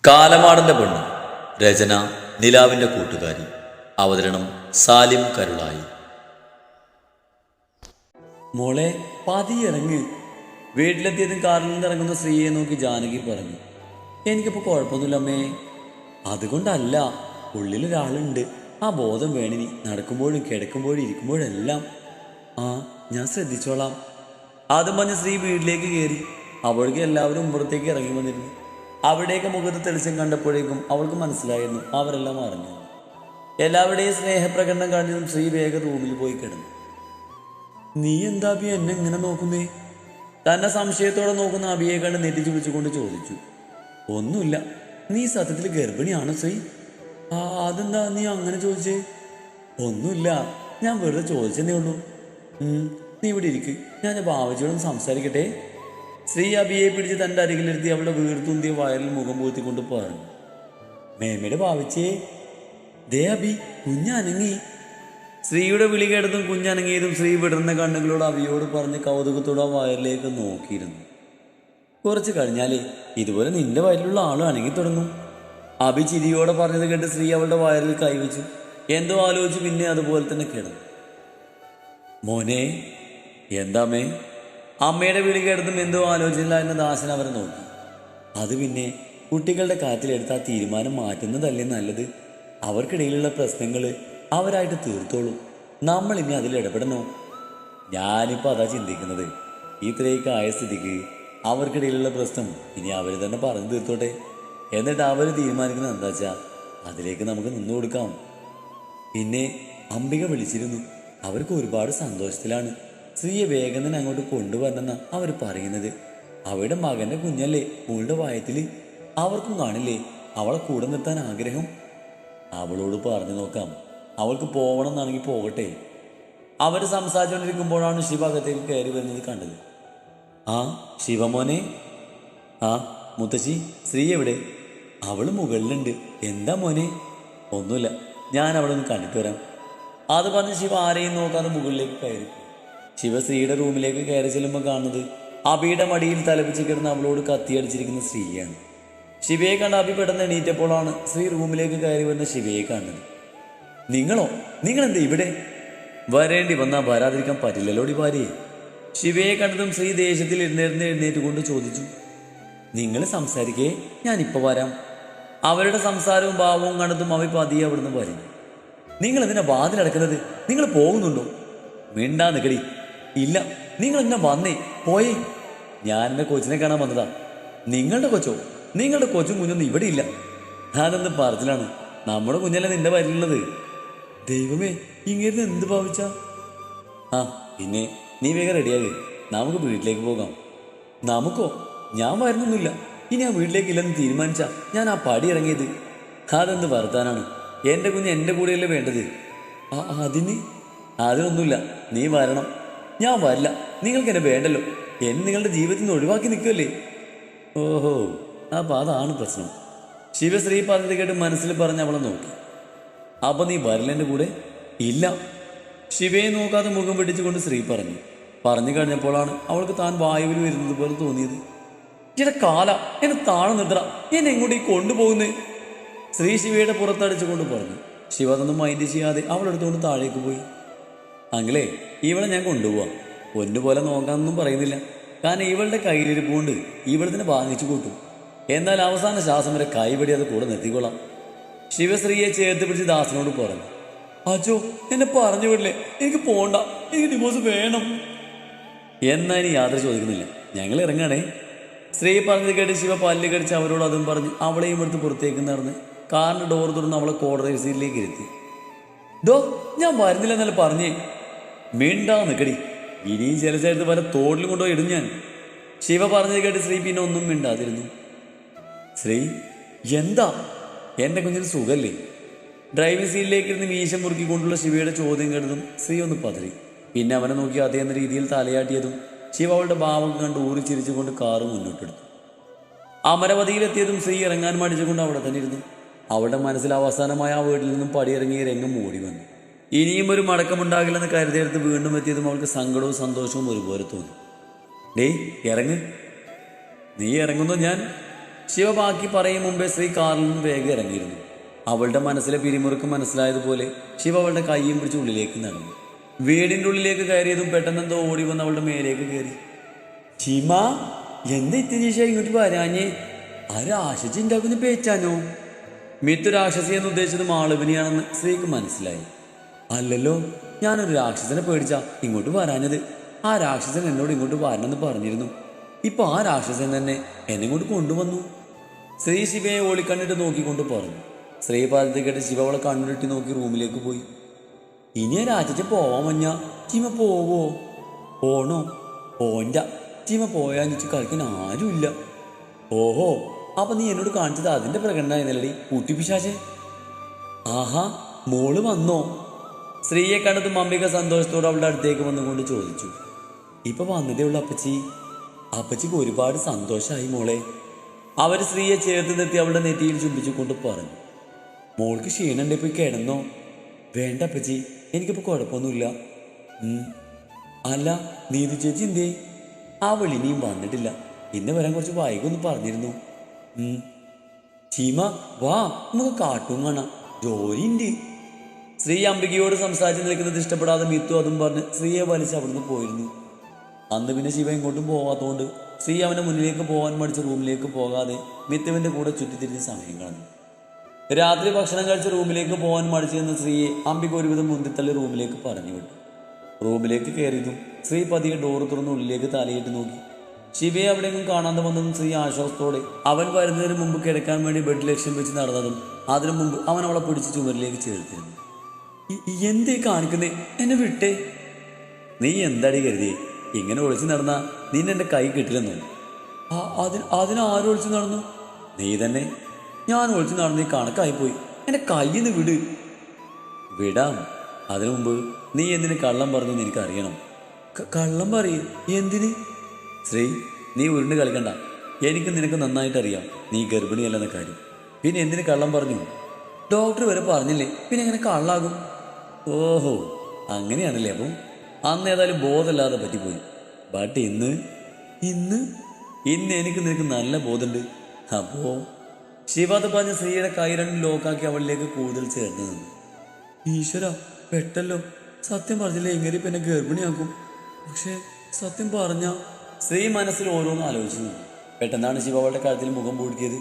കാലമാടന്റെ പെണ്ണ്. രചന നിലാവിന്റെ കൂട്ടുകാരി. അവതരണം സാലിം കരുളായി. മോളെ പതിയിറങ്ങ്. വീട്ടിലെത്തിയതും കാറിൽ നിന്ന് ഇറങ്ങുന്ന സ്ത്രീയെ നോക്കി ജാനകി പറഞ്ഞു, എനിക്കിപ്പോൾ കുഴപ്പമൊന്നുമില്ല അമ്മേ. അതുകൊണ്ടല്ല, ഉള്ളിലൊരാളുണ്ട്. ആ ബോധം വേണിനി, നടക്കുമ്പോഴും കിടക്കുമ്പോഴും ഇരിക്കുമ്പോഴെല്ലാം. ആ, ഞാൻ ശ്രദ്ധിച്ചോളാം. അതും പറഞ്ഞ് സ്ത്രീ വീട്ടിലേക്ക് കയറി. അവൾക്ക് എല്ലാവരും ഉമ്മറത്തേക്ക് ഇറങ്ങി വന്നിരുന്നു. അവിടേക്ക് മുഖത്ത് തെളിച്ചം കണ്ടപ്പോഴേക്കും അവൾക്ക് മനസ്സിലായിരുന്നു അവരെല്ലാം അറിഞ്ഞു. എല്ലാവരുടെയും സ്നേഹപ്രകടനം കണ്ടതും സ്ത്രീ വേഗം റൂമിൽ പോയി കിടന്നു. നീ എന്താ അബി എന്നെ ഇങ്ങനെ നോക്കുന്നേ? തന്നെ സംശയത്തോടെ നോക്കുന്ന അബിയെ കണ്ട് നെറ്റിച്ചു വിളിച്ചുകൊണ്ട് ചോദിച്ചു. ഒന്നുമില്ല. നീ സത്യത്തിൽ ഗർഭിണിയാണോ ശ്രീ? അതെന്താ നീ അങ്ങനെ ചോദിച്ചേ? ഒന്നുമില്ല, ഞാൻ വെറുതെ ചോദിച്ചെന്നേ ഉള്ളൂ. നീ ഇവിടെ ഇരിക്ക്, ഞാൻ ബാവജിയോടും സംസാരിക്കട്ടെ. ശ്രീ അബിയെ പിടിച്ച് തൻ്റെ അരികിലിരുത്തി അവളുടെ വീർത്തുന്തിയ വയറിൽ മുഖം പൂത്തിക്കൊണ്ട് പറഞ്ഞു, മേമയുടെ ബാവച്ചേ. ദേ അബി, കുഞ്ഞനങ്ങി. ശ്രീയുടെ വിളി കേട്ടതും കുഞ്ഞനങ്ങിയതും ശ്രീ വിടർന്ന കണ്ണുകളോട് അബിയോട് പറഞ്ഞ് കൗതുകത്തോടെ ആ വയറിലേക്ക് നോക്കിയിരുന്നു. കുറച്ച് കഴിഞ്ഞാലേ ഇതുപോലെ നിന്റെ വയറിലുള്ള ആളും അനങ്ങി തുടങ്ങും. അബി ചിരിയോടെ പറഞ്ഞത് കേട്ട് ശ്രീ അവളുടെ വയറിൽ കൈവച്ചു. എന്തോ ആലോചിച്ച് പിന്നെ അതുപോലെ തന്നെ കിടന്നു. മോനെ. എന്താമ്മേ? അമ്മയുടെ വിളി കേട്ടതും എന്തോ ആലോചനയില്ല എന്ന ദാസൻ അവരെ നോക്കി. അത് പിന്നെ കുട്ടികളുടെ കാര്യത്തിലെടുത്ത് ആ തീരുമാനം മാറ്റുന്നതല്ലേ നല്ലത്. അവർക്കിടയിലുള്ള പ്രശ്നങ്ങൾ അവരായിട്ട് തീർത്തോളൂ. നമ്മൾ ഇനി അതിൽ ഇടപെടണോ? ഞാനിപ്പോൾ അതാ ചിന്തിക്കുന്നത്. ഇത്രയൊക്കെ ആയ സ്ഥിതിക്ക് അവർക്കിടയിലുള്ള പ്രശ്നം ഇനി അവർ തന്നെ പറഞ്ഞു തീർത്തോട്ടെ. എന്നിട്ട് അവർ തീരുമാനിക്കുന്നത് എന്താ വെച്ചാൽ അതിലേക്ക് നമുക്ക് നിന്നു കൊടുക്കാം. പിന്നെ അംബിക വിളിച്ചിരുന്നു. അവർക്ക് ഒരുപാട് സന്തോഷത്തിലാണ്. സ്ത്രീയെ വേഗം തന്നെ അങ്ങോട്ട് കൊണ്ടുവരണമെന്നാണ് അവർ പറയുന്നത്. അവരുടെ മകൻ്റെ കുഞ്ഞല്ലേ മോളുടെ വയറ്റിൽ. അവർക്കും കാണില്ലേ അവളെ കൂടെ നിർത്താൻ ആഗ്രഹം. അവളോട് പറഞ്ഞു നോക്കാം. അവൾക്ക് പോകണം എന്നാണെങ്കിൽ പോകട്ടെ. അവർ സംസാരിച്ചുകൊണ്ടിരിക്കുമ്പോഴാണ് ശിവ അകത്തേക്ക് കയറി വരുന്നത് കണ്ടത്. ആ ശിവമോനെ. ആ മുത്തശ്ശി, സ്ത്രീ എവിടെ? അവൾ മുകളിലുണ്ട്. എന്താ മോനെ? ഒന്നുമില്ല, ഞാൻ അവളെ ഒന്ന് കണ്ടിട്ട് വരാം. അത് പറഞ്ഞ് ശിവ ആരെയും നോക്കാതെ മുകളിലേക്ക് കയറി. ശിവശ്രീയുടെ റൂമിലേക്ക് കയറി ചെല്ലുമ്പോൾ കാണുന്നത് അബിയുടെ മടിയിൽ തലപ്പിച്ച് കിടന്ന് അവളോട് കത്തിയടിച്ചിരിക്കുന്ന സ്ത്രീയാണ്. ശിവയെ കണ്ട് അബി പെട്ടെന്ന് എണീറ്റപ്പോഴാണ് ശ്രീ റൂമിലേക്ക് കയറി വരുന്ന ശിവയെ കാണുന്നത്. നിങ്ങളെന്താ ഇവിടെ? വരേണ്ടി വന്നാൽ വരാതിരിക്കാൻ പറ്റില്ലല്ലോടി ഭാര്യയെ. ശിവയെ കണ്ടതും ശ്രീ ദേഷ്യത്തിൽ എഴുന്നേറ്റ് കൊണ്ട് ചോദിച്ചു, നിങ്ങൾ സംസാരിക്കേ, ഞാനിപ്പോൾ വരാം. അവരുടെ സംസാരവും ഭാവവും കണ്ടതും അവ പതിയെ അവിടുന്ന് പറഞ്ഞു. നിങ്ങൾ എന്തിനാ വാതിലടക്കുന്നത്? നിങ്ങൾ പോകുന്നുണ്ടോ? മിണ്ടാ നിക്കടി. ഇല്ല, നിങ്ങൾ എന്നെ വന്നേ പോയേ. ഞാൻ എൻ്റെ കൊച്ചിനെ കാണാൻ വന്നതാ. നിങ്ങളുടെ കൊച്ചോ? നിങ്ങളുടെ കൊച്ചും കുഞ്ഞൊന്നും ഇവിടെ ഇല്ല. അതെന്ത് പറച്ചിലാണ്? നമ്മുടെ കുഞ്ഞല്ലേ നിന്റെ വയറ്റിലുള്ളത്. ദൈവമേ, ഇങ്ങനെ എന്ത് ഭാവിച്ച? ആ പിന്നെ നീ വേഗം റെഡിയാകെ, നമുക്ക് വീട്ടിലേക്ക് പോകാം. നമുക്കോ? ഞാൻ വരുന്നൊന്നുമില്ല. ഇനി ആ വീട്ടിലേക്ക് ഇല്ലെന്ന് തീരുമാനിച്ചാ ഞാൻ ആ പടി ഇറങ്ങിയത്. അതെന്ത് വർത്താനാണ്? എൻ്റെ കുഞ്ഞ് എൻ്റെ കൂടെയല്ലേ വേണ്ടത്. അതിനൊന്നുമില്ല, നീ വരണം. ഞാൻ വരില്ല. നിങ്ങൾക്ക് എന്നെ വേണ്ടല്ലോ. എന്നെ നിങ്ങളുടെ ജീവിതത്തിൽ നിന്ന് ഒഴിവാക്കി നിൽക്കുമല്ലേ? ഓഹോ, അപ്പം അതാണ് പ്രശ്നം. ശിവശ്രീ പറഞ്ഞത് കേട്ട് മനസ്സിൽ പറഞ്ഞ് അവളെ നോക്കി. അപ്പം നീ വരില്ല എൻ്റെ കൂടെ? ഇല്ല. ശിവയെ നോക്കാതെ മുഖം വെട്ടിച്ചുകൊണ്ട് ശ്രീ പറഞ്ഞു കഴിഞ്ഞപ്പോഴാണ് അവൾക്ക് താൻ വായുവിൽ വരുന്നത് പോലെ തോന്നിയത്. ഇട കാല, എന്നെ താഴെ നിർത്തറ, എന്നെ എങ്ങോട്ടേക്ക് കൊണ്ടുപോകുന്നേ? ശ്രീ ശിവയുടെ പുറത്തടിച്ചുകൊണ്ട് പറഞ്ഞു. ശിവ അതൊന്നും മൈൻഡ് ചെയ്യാതെ അവളെടുത്തുകൊണ്ട് താഴേക്ക് പോയി. അങ്കിളേ, ഇവളെ ഞാൻ കൊണ്ടുപോവാം. പൊന്നുപോലെ നോക്കാമെന്നൊന്നും പറയുന്നില്ല. കാരണം ഇവളുടെ കയ്യിലിരിപ്പുകൊണ്ട് ഇവളെ തന്നെ വാങ്ങിച്ചു കൂട്ടും. എന്നാൽ അവസാന ശ്വാസം വരെ കൈവടിയാതെ കൂടെ നിർത്തിക്കൊള്ളാം. ശിവശ്രീയെ ചേർത്ത് പിടിച്ച് ദാസനോട് പറഞ്ഞു. അച്ചോ, എന്നെ പറഞ്ഞു വിടില്ലേ? എനിക്ക് പോണ്ട, എനിക്ക് ഡിവോഴ്സ് വേണം. എന്നാ ഇനി യാത്ര ചോദിക്കുന്നില്ല, ഞങ്ങൾ ഇറങ്ങാണേ. സ്ത്രീ പറഞ്ഞത് കേട്ട് ശിവ പല്ല് കടിച്ച് അവരോട് അതും പറഞ്ഞ് അവളെയും എടുത്ത് പുറത്തേക്ക് നടന്ന് കാറിൻ്റെ ഡോർ തുറന്ന് അവളെ കോടതി സീറ്റിലേക്ക് ഇരുത്തി. ഞാൻ വരുന്നില്ല എന്നല്ല പറഞ്ഞേ. മിണ്ടാ നിക്കടി, ഇനിയും ചില സ്ഥലത്ത് വരെ തോട്ടിൽ കൊണ്ടുപോയി ഇടും ഞാൻ. ശിവ പറഞ്ഞത് കേട്ട് ശ്രീ പിന്നെ ഒന്നും മിണ്ടാതിരുന്നു. ശ്രീ, എന്താ? എൻ്റെ കുഞ്ഞിന് സുഖല്ലേ? ഡ്രൈവിംഗ് സീറ്റിലേക്ക് ഇരുന്ന് മീശം മുറുക്കിക്കൊണ്ടുള്ള ശിവയുടെ ചോദ്യം കേട്ടതും ശ്രീ ഒന്ന് പതറി. പിന്നെ അവനെ നോക്കി അതേ എന്ന രീതിയിൽ തലയാട്ടിയതും ശിവ അവളുടെ ഭാവം കണ്ട് ഊറിച്ചിരിച്ചുകൊണ്ട് കാറ് മുന്നോട്ടെടുത്തു. അമരവതിയിലെത്തിയതും ശ്രീ ഇറങ്ങാൻ മടിച്ചുകൊണ്ട് അവിടെ തന്നെ ഇരുന്നു. അവളുടെ മനസ്സിൽ അവസാനമായ ആ വീട്ടിൽ നിന്നും പടിയിറങ്ങിയ രംഗം മൂടി വന്നു. ഇനിയും ഒരു മടക്കമുണ്ടാകില്ലെന്ന് കരുതിയെടുത്ത് വീണ്ടും എത്തിയതും അവൾക്ക് സങ്കടവും സന്തോഷവും ഒരുപോലെ തോന്നി. ഡേയ് ഇറങ്ങ്. നീ ഇറങ്ങുന്നു ഞാൻ ശിവ ബാക്കി പറയും മുമ്പേ ശ്രീ കാറിൽ നിന്ന് വേഗം ഇറങ്ങിയിരുന്നു. അവളുടെ മനസ്സിലെ പിരിമുറുക്ക് മനസ്സിലായതുപോലെ ശിവ അവളുടെ കൈയും പിടിച്ച് ഉള്ളിലേക്ക് നടന്നു. വീടിൻ്റെ ഉള്ളിലേക്ക് കയറിയതും പെട്ടെന്നെന്തോ ഓടി വന്ന് അവളുടെ മേലേക്ക് കയറി. ചീമ, എന്താ ഇത്തിരീശ ഇങ്ങോട്ട് വരാഞ്ഞേ? ആ രാക്ഷസി ഉണ്ടാക്കുന്ന പേച്ചാനോ? മിത്തു രാക്ഷസി എന്ന് ഉദ്ദേശിച്ചത് മാളവിനെയാണെന്ന് ശ്രീക്ക് മനസ്സിലായി. അല്ലല്ലോ, ഞാനൊരു രാക്ഷസനെ പേടിച്ചാ ഇങ്ങോട്ട് വരാഞ്ഞത്. ആ രാക്ഷസൻ എന്നോട് ഇങ്ങോട്ട് വരണമെന്ന് പറഞ്ഞിരുന്നു. ഇപ്പൊ ആ രാക്ഷസൻ തന്നെ എന്നെ ഇങ്ങോട്ട് കൊണ്ടുവന്നു. ശ്രീ ശിവയെ ഓളിക്കണ്ണിട്ട് നോക്കിക്കൊണ്ട് പറഞ്ഞു. ശ്രീ പറഞ്ഞത് കേട്ട് ശിവ അവളെ കണ്ണിട്ട് നോക്കി റൂമിലേക്ക് പോയി. ഇനി രാജയ്ക്ക് പോവാൻ മഞ്ഞ. ചീമ പോവോ? പോണോ? പോണ്ട. ചീമ പോയാഞ്ഞിച്ച് കളിക്കാൻ ആരുമില്ല. ഓഹോ, അപ്പൊ നീ എന്നോട് കാണിച്ചത് അതിന്റെ പ്രകടനമായിരുന്നല്ലടി കൂട്ടിപ്പിശാചേ. ആഹാ, മോള് വന്നോ? ശ്രീയെ കണ്ടതും അംബിക സന്തോഷത്തോടെ അവളുടെ അടുത്തേക്ക് വന്നുകൊണ്ട് ചോദിച്ചു. ഇപ്പൊ വന്നതേ ഉള്ളു അപ്പച്ചി. അപ്പച്ചിക്ക് ഒരുപാട് സന്തോഷമായി മോളെ. അവർ ശ്രീയെ ചേർത്ത് നിർത്തി അവളുടെ നെറ്റിയിൽ ചുംബിച്ചുകൊണ്ട് പറഞ്ഞു. മോൾക്ക് ക്ഷീണുണ്ടെ പോയി കിടന്നോ? വേണ്ട അപ്പച്ചി, എനിക്കിപ്പോൾ കുഴപ്പമൊന്നുമില്ല. അല്ല, നീതു ചേച്ചി എന്തേ? ആ വിളിനിയും വന്നിട്ടില്ല. ഇന്ന് വരാൻ കുറച്ച് വൈകൊന്ന് പറഞ്ഞിരുന്നു. ചീമ വാ, നമുക്ക് കാട്ടും കാണാം, ജോലിയുണ്ട്. ശ്രീ അംബികയോട് സംസാരിച്ച് നിൽക്കുന്നത് ഇഷ്ടപ്പെടാതെ മിത്തു അതും പറഞ്ഞ് ശ്രീയെ വലിച്ച് അവിടുന്ന് പോയിരുന്നു. അന്ന് പിന്നെ ശിവ ഇങ്ങോട്ടും പോവാത്തതുകൊണ്ട് ശ്രീ അവൻ്റെ മുന്നിലേക്ക് പോകാൻ മടിച്ച് റൂമിലേക്ക് പോകാതെ മിത്തുവിൻ്റെ കൂടെ ചുറ്റിത്തിരിഞ്ഞ് സമയം കളഞ്ഞു. രാത്രി ഭക്ഷണം കഴിച്ച് റൂമിലേക്ക് പോകാൻ മടിച്ചു നിന്ന ശ്രീയെ അംബിക ഒരുവിധം മുന്തിത്തള്ളി റൂമിലേക്ക് പറഞ്ഞു വിട്ടു. റൂമിലേക്ക് കയറിയതും ശ്രീ പതിയെ ഡോറ് തുറന്ന് ഉള്ളിലേക്ക് തലയിട്ട് നോക്കി. ശിവയെ അവിടെയെങ്കിലും കാണാതെ വന്നതും ശ്രീ ആശ്വാസത്തോടെ അവൻ വരുന്നതിന് മുമ്പ് കിടക്കാൻ വേണ്ടി ബെഡ് ലക്ഷ്യം വെച്ച് നടന്നതും അതിനു മുമ്പ് അവൻ അവളെ പിടിച്ച് ചുമരിലേക്ക് ചേർത്തിരുന്നു. എന്തേ കാണിക്കുന്നേ? എന്നെ വിട്ടേ. നീ എന്താടി കരുതിയേ? ഇങ്ങനെ ഒളിച്ചു നടന്നാ നിന്നെ എൻ്റെ കൈ കിട്ടില്ലെന്നോ? അതിനാരും ഒളിച്ചു നടന്നു? നീ തന്നെ. ഞാൻ ഒളിച്ചു നടന്ന് നീ കണക്കായിപ്പോയി. എൻ്റെ കയ്യിന്ന് വിട്. വിടാം. അതിനു മുമ്പ് നീ എന്തിന് കള്ളം പറഞ്ഞു എനിക്കറിയണം. കള്ളം പറയേ? എന്തിന്? ശ്രീ, നീ ഉരുണ്ട് കളിക്കണ്ട. എനിക്ക് നിനക്ക് നന്നായിട്ടറിയാം നീ ഗർഭിണിയല്ലെന്ന കാര്യം. പിന്നെ എന്തിന് കള്ളം പറഞ്ഞു? ഡോക്ടർ വരെ പറഞ്ഞില്ലേ, പിന്നെ എങ്ങനെ കള്ളാകും? ഓഹോ, അങ്ങനെയാണല്ലേ. അപ്പം അന്ന് ഏതായാലും ബോധമില്ലാതെ പറ്റിപ്പോയി. ബട്ട് ഇന്ന് ഇന്ന് ഇന്ന് എനിക്ക് നിനക്ക് നല്ല ബോധമുണ്ട്. അപ്പോ ശിവാത് പറഞ്ഞ ശ്രീയുടെ കൈ രണ്ടും ലോക്കാക്കി അവളിലേക്ക് കൂടുതൽ ചേർന്ന് നിന്നു. ഈശ്വര, പെട്ടല്ലോ. സത്യം പറഞ്ഞില്ലേ ഇങ്ങനെ പിന്നെ ഗർഭിണിയാക്കും. പക്ഷെ സത്യം പറഞ്ഞ ശ്രീ മനസ്സിൽ ഓരോന്ന് ആലോചിച്ചു നിന്നു. പെട്ടെന്നാണ് ശിവ അവളുടെ കഴുത്തിൽ മുഖം പൂട്ടിയത്.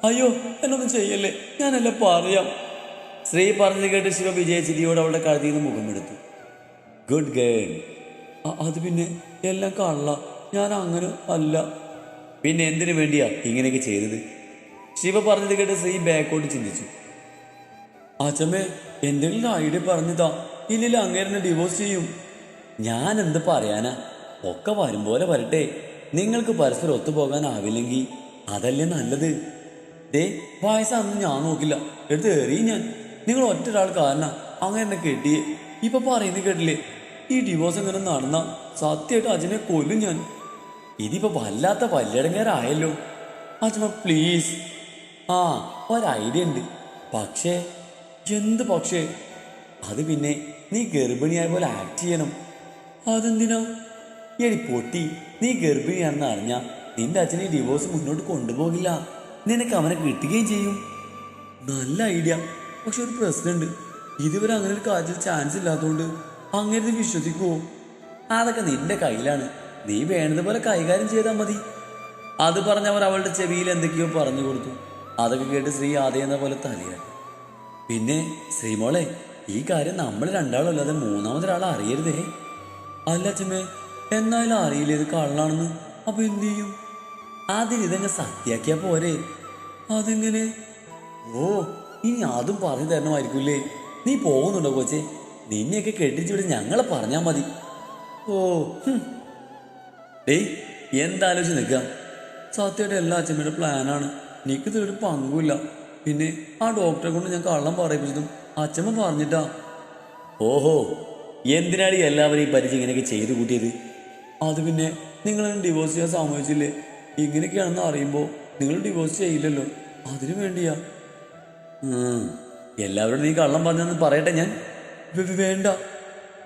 അയ്യോ, എന്നൊന്നും ചെയ്യല്ലേ, ഞാനെല്ലാം പറയാം. ശ്രീ പറഞ്ഞത് കേട്ട് ശിവ വിജയചിരിയോട് അവളുടെ കഴുത്തിൽ നിന്ന് മുഖമെടുത്തു. Good girl. അത് പിന്നെ എല്ലാം കള്ള, ഞാൻ അങ്ങനെ അല്ല. പിന്നെ എന്തിനു വേണ്ടിയാ ഇങ്ങനെയൊക്കെ ചെയ്തത്? ശിവ പറഞ്ഞത് കേട്ട് ശ്രീ ബാക്കോട്ട് ചിന്തിച്ചു. അച്ഛമ്മേ, എന്തെങ്കിലും ഐഡിയ പറഞ്ഞതാ. ഇല്ലില്ല, അങ്ങനെ ഡിവോഴ്സ് ചെയ്യും. ഞാൻ എന്ത് പറയാനാ? ഒക്കെ വരും പോലെ വരട്ടെ. നിങ്ങൾക്ക് പരസ്പരം ഒത്തുപോകാനാവില്ലെങ്കിൽ അതല്ലേ നല്ലത്. വയസ്സാണെന്ന് ഞാൻ നോക്കില്ല, എടുത്ത് എറിയും ഞാൻ. നിങ്ങൾ ഒറ്റൊരാൾ കാരണം അങ്ങനെ എന്നെ കെട്ടിയേ. ഇപ്പൊ പറയുന്നത് കേട്ടില്ലേ? ഈ ഡിവോഴ്സ് എങ്ങനെ നടന്ന സത്യമായിട്ട് അച്ഛനെ കൊല്ലും ഞാൻ. ഇതിപ്പോ വല്ലാത്ത വല്യടങ്ങേറായല്ലോ. അച്ഛമ്മ പ്ലീസ്. ആ, ഒരു ഐഡിയ ഉണ്ട്. പക്ഷേ എന്ത് പക്ഷേ? അത് പിന്നെ നീ ഗർഭിണിയായ പോലെ ആക്ട് ചെയ്യണം. അതെന്തിനാ? എടി പൊട്ടി, നീ ഗർഭിണിയാണെന്ന് അറിഞ്ഞാൽ നിന്റെ അച്ഛനെ ഡിവോഴ്സ് മുന്നോട്ട് കൊണ്ടുപോകില്ല. നിനക്ക് അവനെ കിട്ടുകയും ചെയ്യും. നല്ല ഐഡിയ. പക്ഷെ ഒരു പ്രശ്നമുണ്ട്. ഇതുവരെ അങ്ങനെ ഒരു കാര്യത്തിൽ ചാൻസ് ഇല്ലാത്തതുകൊണ്ട് അങ്ങനെ വിശ്വസിക്കുമോ? അതൊക്കെ നിന്റെ കയ്യിലാണ്. നീ വേണ്ടതുപോലെ കൈകാര്യം ചെയ്താൽ മതി. അത് പറഞ്ഞവർ അവളുടെ ചെവിയിൽ എന്തൊക്കെയോ പറഞ്ഞു കൊടുത്തു. അതൊക്കെ കേട്ട് ശ്രീ ആദ്യം പോലെ തലയാട്ടി. പിന്നെ ശ്രീമോളെ, ഈ കാര്യം നമ്മൾ രണ്ടാളല്ലാതെ മൂന്നാമതൊരാൾ അറിയരുതേ. അല്ല അച്ഛമ്മേ, എന്നാലും അറിയില്ല ഇത് കള്ളാണെന്ന്. അപ്പൊ എന്ത് ചെയ്യും? അതിനിതങ്ങ് സത്യാക്കിയാ പോരെ. അതെങ്ങനെ? ഓ, ഇനി അതും പറഞ്ഞു തരണമായിരിക്കൂല്ലേ. നീ പോകുന്നുണ്ടോ കോച്ചേ? നിന്നെയൊക്കെ കെട്ടിച്ചുവിട് ഞങ്ങളെ പറഞ്ഞാൽ മതി. ഓ, എന്താലോചിച്ച് നിൽക്കാം. സത്യമായിട്ട് എല്ലാ അച്ഛമ്മയുടെ പ്ലാനാണ്. എനിക്ക് ഇതൊരു പങ്കുമില്ല. പിന്നെ ആ ഡോക്ടറെ കൊണ്ട് ഞാൻ കള്ളം പറയിപ്പിച്ചതും അച്ഛമ്മ പറഞ്ഞിട്ടാ. ഓഹോ, എന്തിനാണ് എല്ലാവരും ഈ പരിചയം ഇങ്ങനെയൊക്കെ ചെയ്തു കൂട്ടിയത്? അത് പിന്നെ നിങ്ങൾ ഡിവോഴ്സ് ചെയ്യാൻ സമ്മതിച്ചില്ലേ? ഇങ്ങനെയൊക്കെയാണെന്ന് അറിയുമ്പോൾ നിങ്ങൾ ഡിവോഴ്സ് ചെയ്യില്ലല്ലോ, അതിനു വേണ്ടിയാ. എല്ലാവരോടും നീ കള്ളം പറഞ്ഞെന്ന് പറയട്ടെ ഞാൻ? വേണ്ട.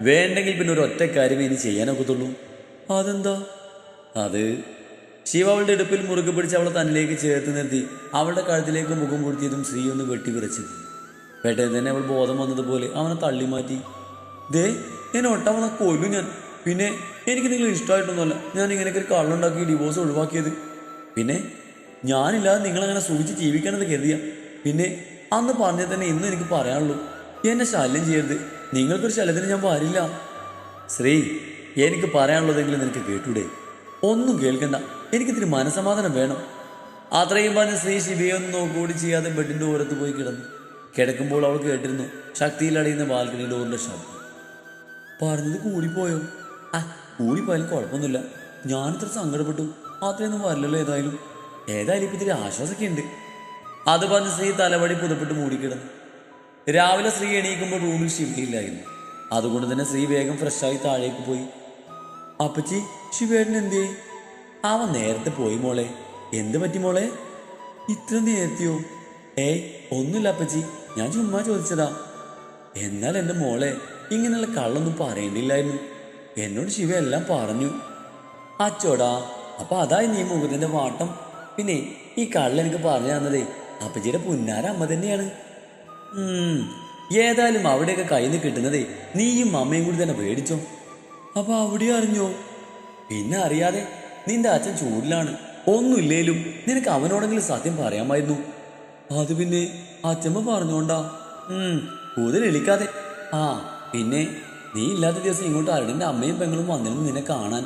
വേണ്ടെങ്കിൽ പിന്നെ ഒരു ഒറ്റ കാര്യമേ ഇനി ചെയ്യാനൊക്കത്തുള്ളൂ. അതെന്താ? അത് ശിവ അവളുടെ ഇടുപ്പിൽ മുറുകെ പിടിച്ച് അവളെ തന്നിലേക്ക് ചേർത്ത് നിർത്തി അവളുടെ കഴുത്തിലേക്ക് മുഖം പൊടുത്തിയതും ശ്രീ ഒന്ന് വെട്ടി വിറച്ചു. പെട്ടെന്ന് തന്നെ അവൾ ബോധം വന്നതുപോലെ അവനെ തള്ളി മാറ്റി. ദേ, ഞാൻ ഒട്ടാൻ വന്ന കൊല്ലും ഞാൻ. പിന്നെ എനിക്ക് നിങ്ങൾ ഇഷ്ടമായിട്ടൊന്നുമല്ല ഞാൻ ഇങ്ങനെയൊക്കെ ഒരു കള്ളുണ്ടാക്കി ഡിവോഴ്സ് ഒഴിവാക്കിയത്. പിന്നെ ഞാനില്ലാതെ നിങ്ങളങ്ങനെ സൂചിച്ച് ജീവിക്കണമെന്ന് കരുതിയ. പിന്നെ അന്ന് പറഞ്ഞത് തന്നെ ഇന്നും എനിക്ക് പറയാനുള്ളൂ, എന്നെ ശല്യം ചെയ്യരുത്. നിങ്ങൾക്കൊരു ശല്യത്തിന് ഞാൻ വരില്ല. ശ്രീ, എനിക്ക് പറയാനുള്ളതെങ്കിലും നിനക്ക് കേട്ടൂടെ? ഒന്നും കേൾക്കണ്ട, എനിക്കിത്തിരി മനസമാധാനം വേണം. അത്രയും പറഞ്ഞ് ശ്രീ ശിവയെ ഒന്നും നോക്കുകൂടി ചെയ്യാതെ ബെഡിൻ്റെ ഓരത്ത് പോയി കിടന്നു. കിടക്കുമ്പോൾ അവൾ കേട്ടിരുന്നു ശക്തിയിൽ അടിയുന്ന ബാൽക്കണി ഡോറിൻ്റെ ശബ്ദം. പറഞ്ഞത് കൂടിപ്പോയോ? കൂടിപ്പോയാലും കുഴപ്പമൊന്നുമില്ല. ഞാനിത്ര സങ്കടപ്പെട്ടു. അത്രയൊന്നും വരില്ലല്ലോ. ഏതായാലും ഇപ്പം ഇത്തിരി ആശ്വാസമൊക്കെ ഉണ്ട്. അത് പറഞ്ഞ് ശ്രീ തലവടി പുതപ്പെട്ട് മൂടിക്കിടന്നു. രാവിലെ ശ്രീ എണീക്കുമ്പോൾ റൂമിൽ ശിവയില്ലായിരുന്നു. അതുകൊണ്ട് തന്നെ ശ്രീ വേഗം ഫ്രഷായി താഴേക്ക് പോയി. അപ്പച്ചി, ശിവേട്ടൻ എന്തേ? അവൻ നേരത്തെ പോയി മോളെ. എന്ത് പറ്റി മോളെ? ഇത്ര നേരത്തെയോ? ഒന്നുമില്ല അപ്പച്ചി, ഞാൻ ചുമ്മാ ചോദിച്ചതാ. എന്നാൽ എൻ്റെ മോളെ ഇങ്ങനെയുള്ള കള്ളൊന്നും പറയേണ്ടില്ലായിരുന്നു. എന്നോട് ശിവ എല്ലാം പറഞ്ഞു. അച്ചോടാ, അപ്പൊ അതായി നീ മുഖത്തിൻ്റെ വാട്ടം. പിന്നെ ഈ കള്ള എനിക്ക് പറഞ്ഞു തന്നതേ അപ്പച്ചിയുടെ പുന്നാര അമ്മ തന്നെയാണ്. ഏതായാലും അവിടെയൊക്കെ കയ്യിൽ നിന്ന് കിട്ടുന്നതേ നീയും അമ്മയും കൂടി തന്നെ മേടിച്ചോ. അപ്പൊ അവിടെ അറിഞ്ഞോ? പിന്നെ അറിയാതെ, നിന്റെ അച്ഛൻ ചൂടിലാണ്. ഒന്നുമില്ലേലും നിനക്ക് അവനോടെങ്കിലും സത്യം പറയാമായിരുന്നു. അത് പിന്നെ അച്ഛമ്മ പറഞ്ഞോണ്ടാ. കൂടുതൽ എളിക്കാതെ. പിന്നെ നീ ഇല്ലാത്ത ദിവസം ഇങ്ങോട്ട് അരുണിൻ്റെ അമ്മയും പെങ്ങളും വന്നിരുന്നു നിന്നെ കാണാൻ.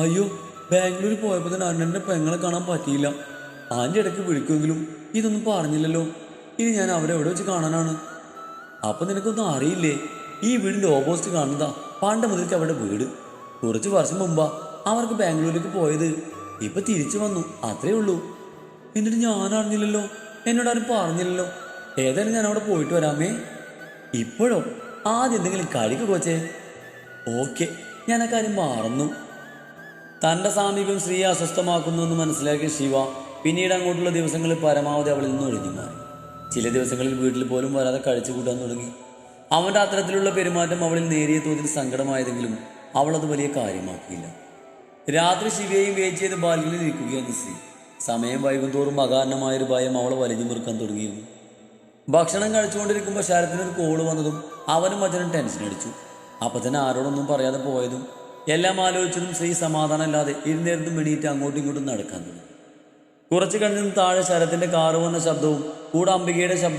അയ്യോ, ബാംഗ്ലൂർ പോയപ്പോൾ തന്നെ അരുണിൻ്റെ പെങ്ങളെ കാണാൻ പറ്റിയില്ല. ആൻ്റെ ഇടയ്ക്ക് വിളിക്കുമെങ്കിലും ഇതൊന്നും പറഞ്ഞില്ലല്ലോ. ഇനി ഞാൻ അവരെ എവിടെ വെച്ച് കാണാനാണ്? അപ്പൊ നിനക്കൊന്നും അറിയില്ലേ? ഈ വീടിൻ്റെ ഓപ്പോസിറ്റ് കാണുന്നതാ പണ്ട് മുതൽക്ക് അവരുടെ വീട്. കുറച്ച് വർഷം മുമ്പാ അവർക്ക് ബാംഗ്ലൂരിലേക്ക് പോയത്. ഇപ്പൊ തിരിച്ചു വന്നു, അത്രേ ഉള്ളൂ. എന്നിട്ട് ഞാൻ അറിഞ്ഞില്ലല്ലോ, എന്നോട് ആരും പറഞ്ഞില്ലല്ലോ. ഏതായാലും ഞാൻ അവിടെ പോയിട്ട് വരാമേ. ഇപ്പോഴോ? ആദ്യം എന്തെങ്കിലും കഴിക്ക് കോച്ചേ. ഓക്കെ, ഞാൻ ആ കാര്യം മറന്നു. തൻ്റെ സാമീപ്യം സ്ത്രീയെ അസ്വസ്ഥമാക്കുന്നുവെന്ന് മനസ്സിലാക്കിയ ശിവ പിന്നീട് അങ്ങോട്ടുള്ള ദിവസങ്ങളിൽ പരമാവധി അവളിൽ നിന്ന് ഒഴിഞ്ഞു മാറി. ചില ദിവസങ്ങളിൽ വീട്ടിൽ പോലും വരാതെ കഴിച്ചു കൂട്ടാൻ തുടങ്ങി. അവൻ്റെ അത്തരത്തിലുള്ള പെരുമാറ്റം അവളിൽ നേരിയ തോതിൽ സങ്കടമായതെങ്കിലും അവളത് വലിയ കാര്യമാക്കിയില്ല. രാത്രി ശിവയെയും വെയിറ്റ് ചെയ്ത് ബാൽക്കണിയിൽ ഇരിക്കുകയാണ് സ്ത്രീ. സമയം വൈകുന്തോറും അകാരണമായൊരു ഭയം അവളെ വലിഞ്ഞു മുറുക്കാൻ തുടങ്ങിയിരുന്നു. ഭക്ഷണം കഴിച്ചുകൊണ്ടിരിക്കുമ്പോൾ ശരത്തിനൊരു കോള് വന്നതും അവനും അച്ഛനും ടെൻഷൻ അടിച്ചു. അപ്പം തന്നെ ആരോടൊന്നും പറയാതെ പോയതും എല്ലാം ആലോചിച്ചതും സ്ത്രീ സമാധാനമില്ലാതെ ഇരുന്നേരത്തും എണീറ്റ് അങ്ങോട്ടും ഇങ്ങോട്ടും നടക്കാൻ തുടങ്ങി. കുറച്ച് കഴിഞ്ഞതും താഴെ ശരത്തിൻ്റെ കാറ് വന്ന ശബ്ദവും കൂടെ അംബികയുടെ ശബ്ദവും